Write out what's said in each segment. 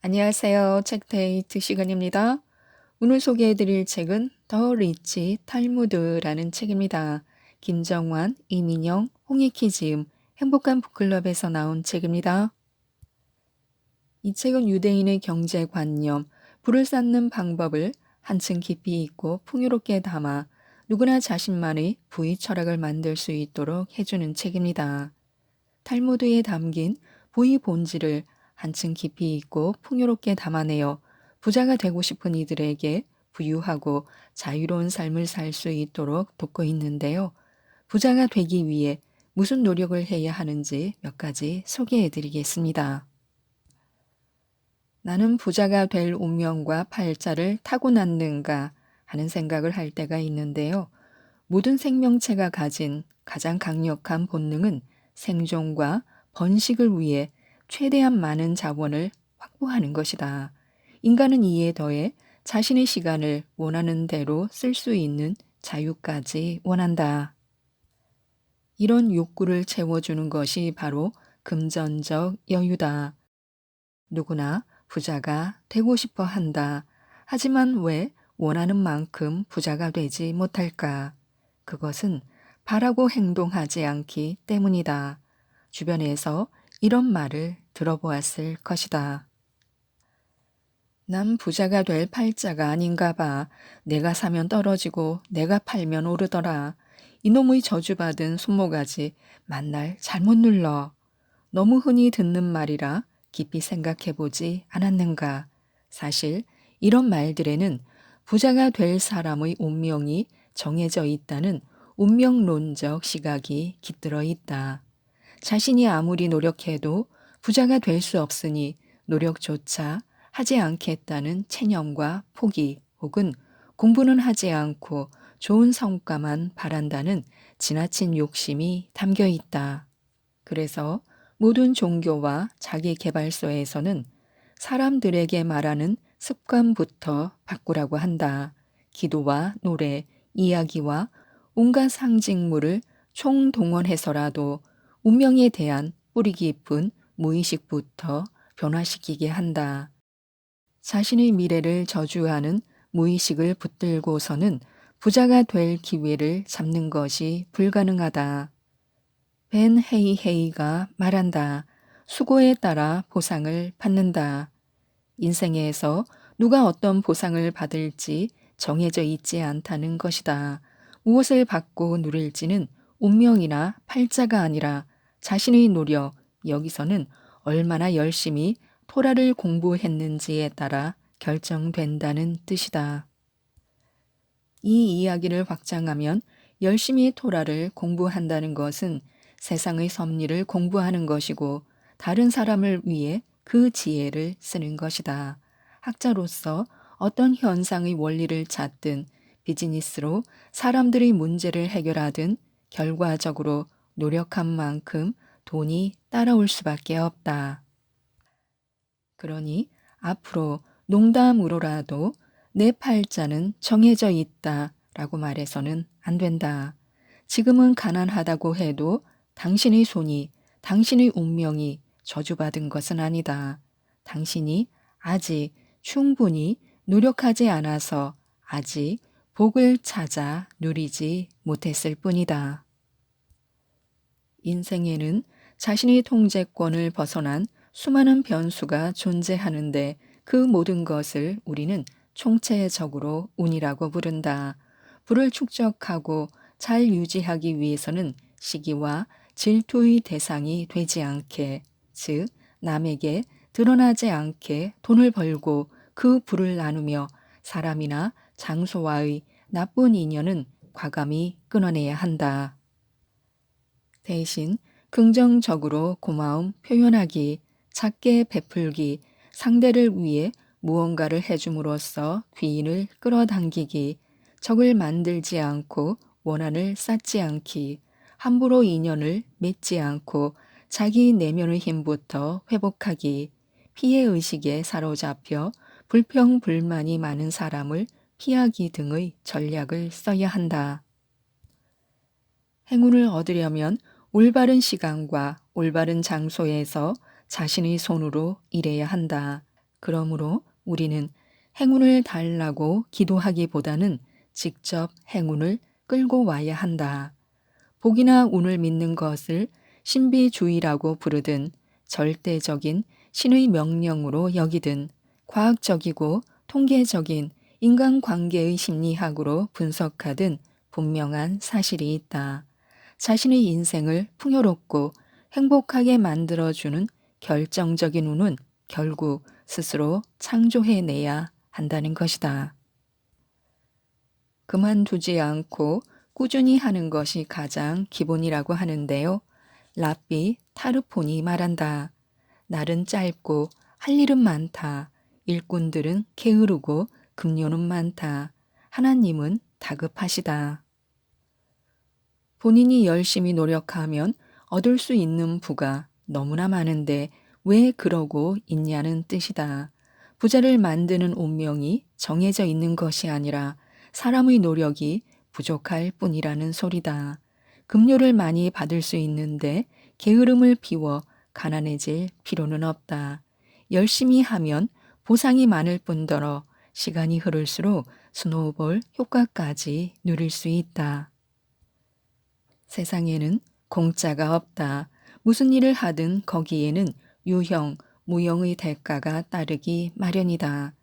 안녕하세요. 책데이트 시간입니다. 오늘 소개해드릴 책은 더 리치 탈무드라는 책입니다. 김정환, 이민영, 홍익희 지음, 행복한 북클럽에서 나온 책입니다. 이 책은 유대인의 경제관념, 불을 쌓는 방법을 한층 깊이 있고 풍요롭게 담아 누구나 자신만의 부의 철학을 만들 수 있도록 해주는 책입니다. 탈무드에 담긴 부의 본질을 한층 깊이 있고 풍요롭게 담아내어 부자가 되고 싶은 이들에게 부유하고 자유로운 삶을 살 수 있도록 돕고 있는데요. 부자가 되기 위해 무슨 노력을 해야 하는지 몇 가지 소개해 드리겠습니다. 나는 부자가 될 운명과 팔자를 타고났는가 하는 생각을 할 때가 있는데요. 모든 생명체가 가진 가장 강력한 본능은 생존과 번식을 위해 최대한 많은 자원을 확보하는 것이다. 인간은 이에 더해 자신의 시간을 원하는 대로 쓸 수 있는 자유까지 원한다. 이런 욕구를 채워주는 것이 바로 금전적 여유다. 누구나 부자가 되고 싶어 한다. 하지만 왜 원하는 만큼 부자가 되지 못할까? 그것은 바라고 행동하지 않기 때문이다. 주변에서 이런 말을 들어보았을 것이다. 난 부자가 될 팔자가 아닌가 봐. 내가 사면 떨어지고 내가 팔면 오르더라. 이놈의 저주받은 손모가지 만날 잘못 눌러. 너무 흔히 듣는 말이라 깊이 생각해보지 않았는가. 사실 이런 말들에는 부자가 될 사람의 운명이 정해져 있다는 운명론적 시각이 깃들어 있다. 자신이 아무리 노력해도 부자가 될 수 없으니 노력조차 하지 않겠다는 체념과 포기 혹은 공부는 하지 않고 좋은 성과만 바란다는 지나친 욕심이 담겨 있다. 그래서 모든 종교와 자기계발서에서는 사람들에게 말하는 습관부터 바꾸라고 한다. 기도와 노래, 이야기와 온갖 상징물을 총동원해서라도 운명에 대한 뿌리 깊은 무의식부터 변화시키게 한다. 자신의 미래를 저주하는 무의식을 붙들고서는 부자가 될 기회를 잡는 것이 불가능하다. 벤 헤이헤이가 말한다. 수고에 따라 보상을 받는다. 인생에서 누가 어떤 보상을 받을지 정해져 있지 않다는 것이다. 무엇을 받고 누릴지는 운명이나 팔자가 아니라 자신의 노력, 여기서는 얼마나 열심히 토라를 공부했는지에 따라 결정된다는 뜻이다. 이 이야기를 확장하면 열심히 토라를 공부한다는 것은 세상의 섭리를 공부하는 것이고 다른 사람을 위해 그 지혜를 쓰는 것이다. 학자로서 어떤 현상의 원리를 찾든 비즈니스로 사람들의 문제를 해결하든 결과적으로 노력한 만큼 돈이 따라올 수밖에 없다. 그러니 앞으로 농담으로라도 내 팔자는 정해져 있다 라고 말해서는 안 된다. 지금은 가난하다고 해도 당신의 손이, 당신의 운명이 저주받은 것은 아니다. 당신이 아직 충분히 노력하지 않아서 아직 복을 찾아 누리지 못했을 뿐이다. 인생에는 자신의 통제권을 벗어난 수많은 변수가 존재하는데 그 모든 것을 우리는 총체적으로 운이라고 부른다. 부를 축적하고 잘 유지하기 위해서는 시기와 질투의 대상이 되지 않게, 즉 남에게 드러나지 않게 돈을 벌고 그 부를 나누며 사람이나 장소와의 나쁜 인연은 과감히 끊어내야 한다. 대신 긍정적으로 고마움 표현하기, 작게 베풀기, 상대를 위해 무언가를 해줌으로써 귀인을 끌어당기기, 적을 만들지 않고 원한을 쌓지 않기, 함부로 인연을 맺지 않고 자기 내면의 힘부터 회복하기, 피해의식에 사로잡혀 불평불만이 많은 사람을 피하기 등의 전략을 써야 한다. 행운을 얻으려면 올바른 시간과 올바른 장소에서 자신의 손으로 일해야 한다. 그러므로 우리는 행운을 달라고 기도하기보다는 직접 행운을 끌고 와야 한다. 복이나 운을 믿는 것을 신비주의라고 부르든 절대적인 신의 명령으로 여기든 과학적이고 통계적인 인간관계의 심리학으로 분석하든 분명한 사실이 있다. 자신의 인생을 풍요롭고 행복하게 만들어주는 결정적인 운은 결국 스스로 창조해내야 한다는 것이다. 그만두지 않고 꾸준히 하는 것이 가장 기본이라고 하는데요. 랍비 타르폰이 말한다. 날은 짧고 할 일은 많다. 일꾼들은 게으르고 급료는 많다. 하나님은 다급하시다. 본인이 열심히 노력하면 얻을 수 있는 부가 너무나 많은데 왜 그러고 있냐는 뜻이다. 부자를 만드는 운명이 정해져 있는 것이 아니라 사람의 노력이 부족할 뿐이라는 소리다. 급료를 많이 받을 수 있는데 게으름을 피워 가난해질 필요는 없다. 열심히 하면 보상이 많을 뿐더러 시간이 흐를수록 스노우볼 효과까지 누릴 수 있다. 세상에는 공짜가 없다. 무슨 일을 하든 거기에는 유형, 무형의 대가가 따르기 마련이다.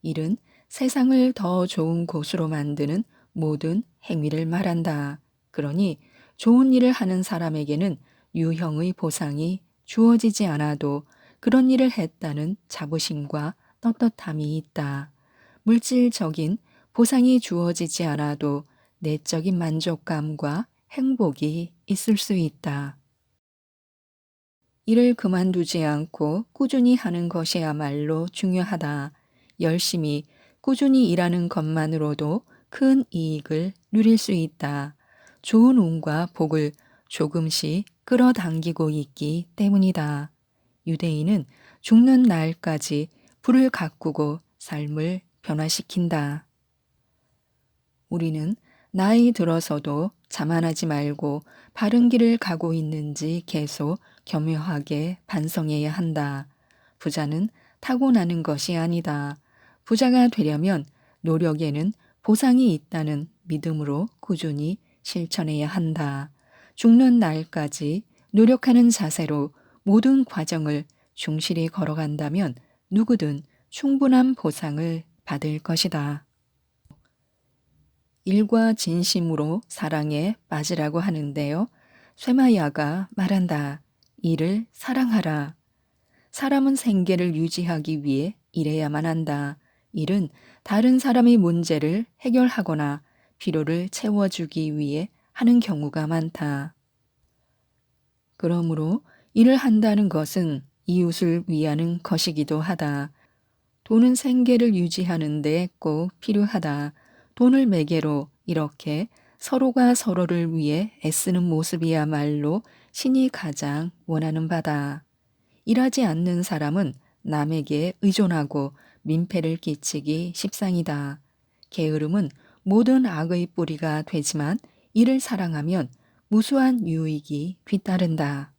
일은 세상을 더 좋은 곳으로 만드는 모든 행위를 말한다. 그러니 좋은 일을 하는 사람에게는 유형의 보상이 주어지지 않아도 그런 일을 했다는 자부심과 떳떳함이 있다. 물질적인 보상이 주어지지 않아도 내적인 만족감과 행복이 있을 수 있다. 일을 그만두지 않고 꾸준히 하는 것이야말로 중요하다. 열심히 꾸준히 일하는 것만으로도 큰 이익을 누릴 수 있다. 좋은 운과 복을 조금씩 끌어당기고 있기 때문이다. 유대인은 죽는 날까지 불을 가꾸고 삶을 변화시킨다. 우리는 나이 들어서도 자만하지 말고 바른 길을 가고 있는지 계속 겸허하게 반성해야 한다. 부자는 타고나는 것이 아니다. 부자가 되려면 노력에는 보상이 있다는 믿음으로 꾸준히 실천해야 한다. 죽는 날까지 노력하는 자세로 모든 과정을 충실히 걸어간다면 누구든 충분한 보상을 받을 것이다. 일과 진심으로 사랑에 빠지라고 하는데요. 쇠마야가 말한다. 일을 사랑하라. 사람은 생계를 유지하기 위해 일해야만 한다. 일은 다른 사람의 문제를 해결하거나 필요를 채워주기 위해 하는 경우가 많다. 그러므로 일을 한다는 것은 이웃을 위하는 것이기도 하다. 돈은 생계를 유지하는 데 꼭 필요하다. 돈을 매개로 이렇게 서로가 서로를 위해 애쓰는 모습이야말로 신이 가장 원하는 바다. 일하지 않는 사람은 남에게 의존하고 민폐를 끼치기 십상이다. 게으름은 모든 악의 뿌리가 되지만 이를 사랑하면 무수한 유익이 뒤따른다.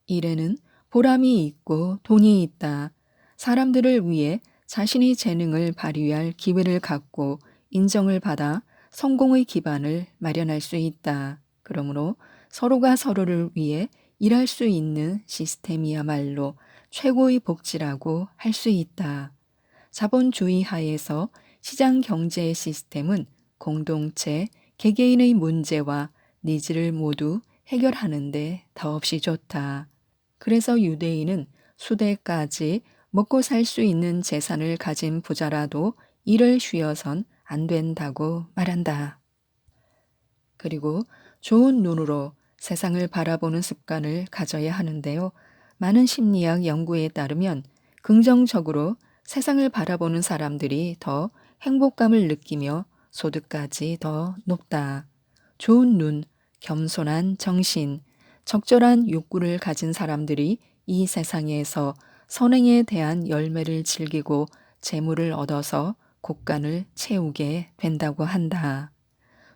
일에는 보람이 있고 돈이 있다. 사람들을 위해 자신의 재능을 발휘할 기회를 갖고 인정을 받아 성공의 기반을 마련할 수 있다. 그러므로 서로가 서로를 위해 일할 수 있는 시스템이야말로 최고의 복지라고 할 수 있다. 자본주의 하에서 시장 경제의 시스템은 공동체, 개개인의 문제와 니즈를 모두 해결하는데 더없이 좋다. 그래서 유대인은 수대까지 먹고 살 수 있는 재산을 가진 부자라도 일을 쉬어선 안 된다고 말한다. 그리고 좋은 눈으로 세상을 바라보는 습관을 가져야 하는데요. 많은 심리학 연구에 따르면 긍정적으로 세상을 바라보는 사람들이 더 행복감을 느끼며 소득까지 더 높다. 좋은 눈, 겸손한 정신, 적절한 욕구를 가진 사람들이 이 세상에서 선행에 대한 열매를 즐기고 재물을 얻어서 곳간을 채우게 된다고 한다.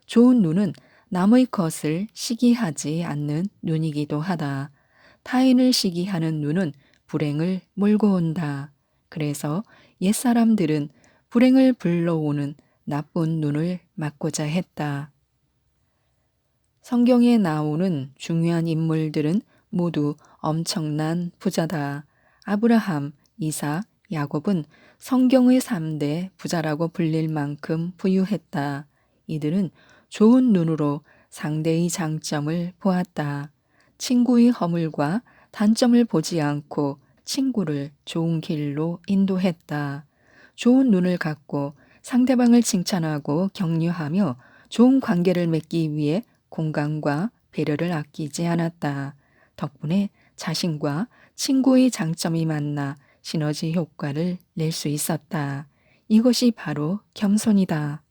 좋은 눈은 남의 것을 시기하지 않는 눈이기도 하다. 타인을 시기하는 눈은 불행을 몰고 온다. 그래서 옛사람들은 불행을 불러오는 나쁜 눈을 막고자 했다. 성경에 나오는 중요한 인물들은 모두 엄청난 부자다. 아브라함, 이삭, 야곱은 성경의 3대 부자라고 불릴 만큼 부유했다. 이들은 좋은 눈으로 상대의 장점을 보았다. 친구의 허물과 단점을 보지 않고 친구를 좋은 길로 인도했다. 좋은 눈을 갖고 상대방을 칭찬하고 격려하며 좋은 관계를 맺기 위해 공감과 배려를 아끼지 않았다. 덕분에 자신과 친구의 장점이 만나 시너지 효과를 낼 수 있었다. 이것이 바로 겸손이다.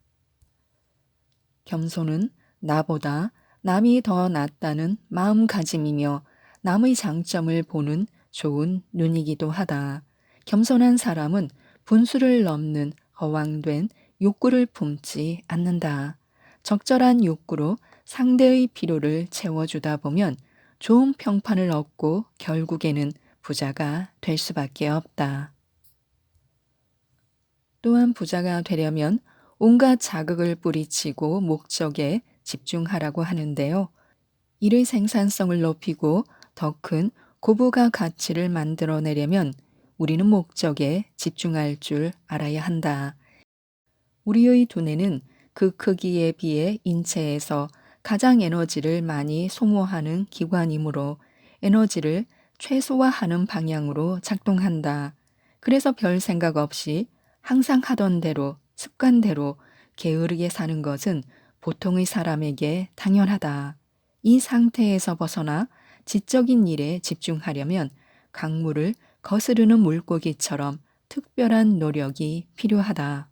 겸손은 나보다 남이 더 낫다는 마음가짐이며 남의 장점을 보는 좋은 눈이기도 하다. 겸손한 사람은 분수를 넘는 허황된 욕구를 품지 않는다. 적절한 욕구로 상대의 필요를 채워주다 보면 좋은 평판을 얻고 결국에는 부자가 될 수밖에 없다. 또한 부자가 되려면 온갖 자극을 뿌리치고 목적에 집중하라고 하는데요. 일의 생산성을 높이고 더 큰 고부가 가치를 만들어내려면 우리는 목적에 집중할 줄 알아야 한다. 우리의 두뇌는 그 크기에 비해 인체에서 가장 에너지를 많이 소모하는 기관이므로 에너지를 최소화하는 방향으로 작동한다. 그래서 별 생각 없이 항상 하던 대로 습관대로 게으르게 사는 것은 보통의 사람에게 당연하다. 이 상태에서 벗어나 지적인 일에 집중하려면 강물을 거스르는 물고기처럼 특별한 노력이 필요하다.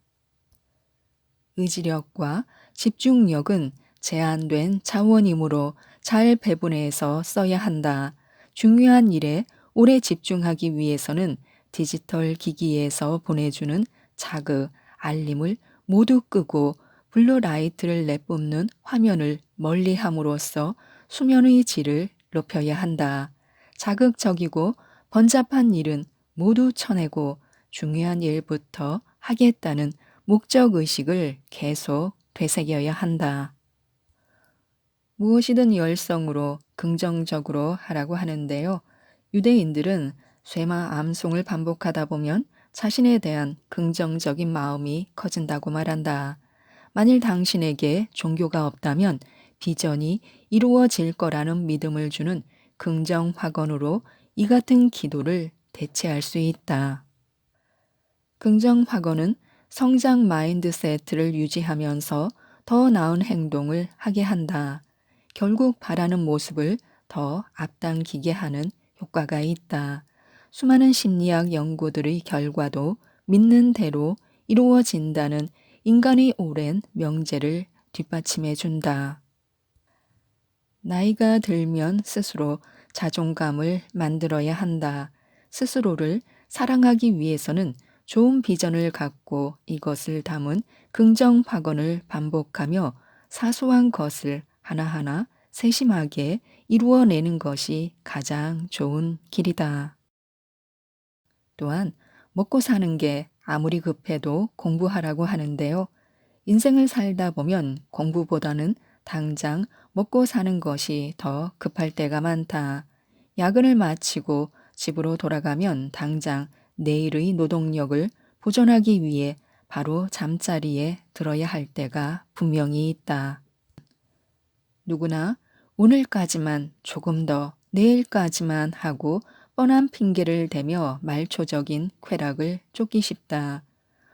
의지력과 집중력은 제한된 자원이므로 잘 배분해서 써야 한다. 중요한 일에 오래 집중하기 위해서는 디지털 기기에서 보내주는 자극, 알림을 모두 끄고 블루라이트를 내뿜는 화면을 멀리함으로써 수면의 질을 높여야 한다. 자극적이고 번잡한 일은 모두 쳐내고 중요한 일부터 하겠다는 목적의식을 계속 되새겨야 한다. 무엇이든 열성으로 긍정적으로 하라고 하는데요. 유대인들은 쇠마 암송을 반복하다 보면 자신에 대한 긍정적인 마음이 커진다고 말한다. 만일 당신에게 종교가 없다면 비전이 이루어질 거라는 믿음을 주는 긍정 확언으로 이 같은 기도를 대체할 수 있다. 긍정 확언은 성장 마인드세트를 유지하면서 더 나은 행동을 하게 한다. 결국 바라는 모습을 더 앞당기게 하는 효과가 있다. 수많은 심리학 연구들의 결과도 믿는 대로 이루어진다는 인간의 오랜 명제를 뒷받침해 준다. 나이가 들면 스스로 자존감을 만들어야 한다. 스스로를 사랑하기 위해서는 좋은 비전을 갖고 이것을 담은 긍정 확언을 반복하며 사소한 것을 하나하나 세심하게 이루어내는 것이 가장 좋은 길이다. 또한 먹고 사는 게 아무리 급해도 공부하라고 하는데요. 인생을 살다 보면 공부보다는 당장 먹고 사는 것이 더 급할 때가 많다. 야근을 마치고 집으로 돌아가면 당장 내일의 노동력을 보존하기 위해 바로 잠자리에 들어야 할 때가 분명히 있다. 누구나 오늘까지만 조금 더 내일까지만 하고 뻔한 핑계를 대며 말초적인 쾌락을 쫓기 쉽다.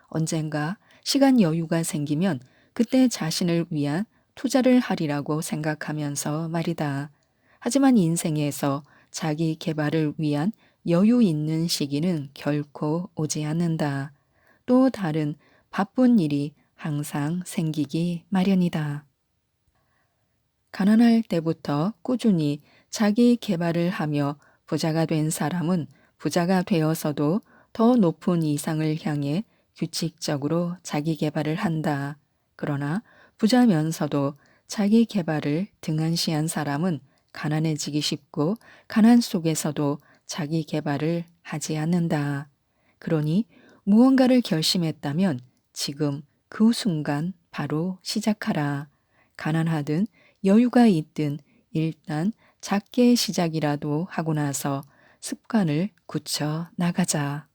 언젠가 시간 여유가 생기면 그때 자신을 위한 투자를 하리라고 생각하면서 말이다. 하지만 인생에서 자기 개발을 위한 여유 있는 시기는 결코 오지 않는다. 또 다른 바쁜 일이 항상 생기기 마련이다. 가난할 때부터 꾸준히 자기 개발을 하며 부자가 된 사람은 부자가 되어서도 더 높은 이상을 향해 규칙적으로 자기 개발을 한다. 그러나 부자면서도 자기 개발을 등한시한 사람은 가난해지기 쉽고 가난 속에서도 자기 개발을 하지 않는다. 그러니 무언가를 결심했다면 지금 그 순간 바로 시작하라. 가난하든 여유가 있든 일단 작게 시작이라도 하고 나서 습관을 굳혀 나가자.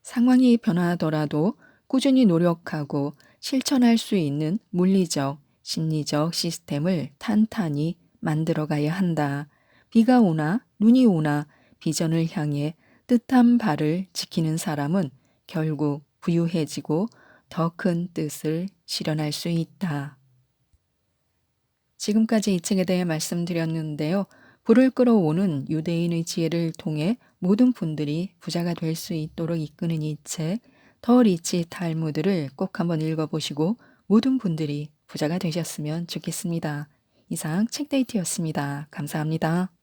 상황이 변하더라도 꾸준히 노력하고 실천할 수 있는 물리적, 심리적 시스템을 탄탄히 만들어가야 한다. 비가 오나 눈이 오나 비전을 향해 뜻한 바를 지키는 사람은 결국 부유해지고 더 큰 뜻을 실현할 수 있다. 지금까지 이 책에 대해 말씀드렸는데요. 불을 끌어오는 유대인의 지혜를 통해 모든 분들이 부자가 될 수 있도록 이끄는 이 책, 더 리치 탈무드를 꼭 한번 읽어보시고 모든 분들이 부자가 되셨으면 좋겠습니다. 이상 책데이트였습니다. 감사합니다.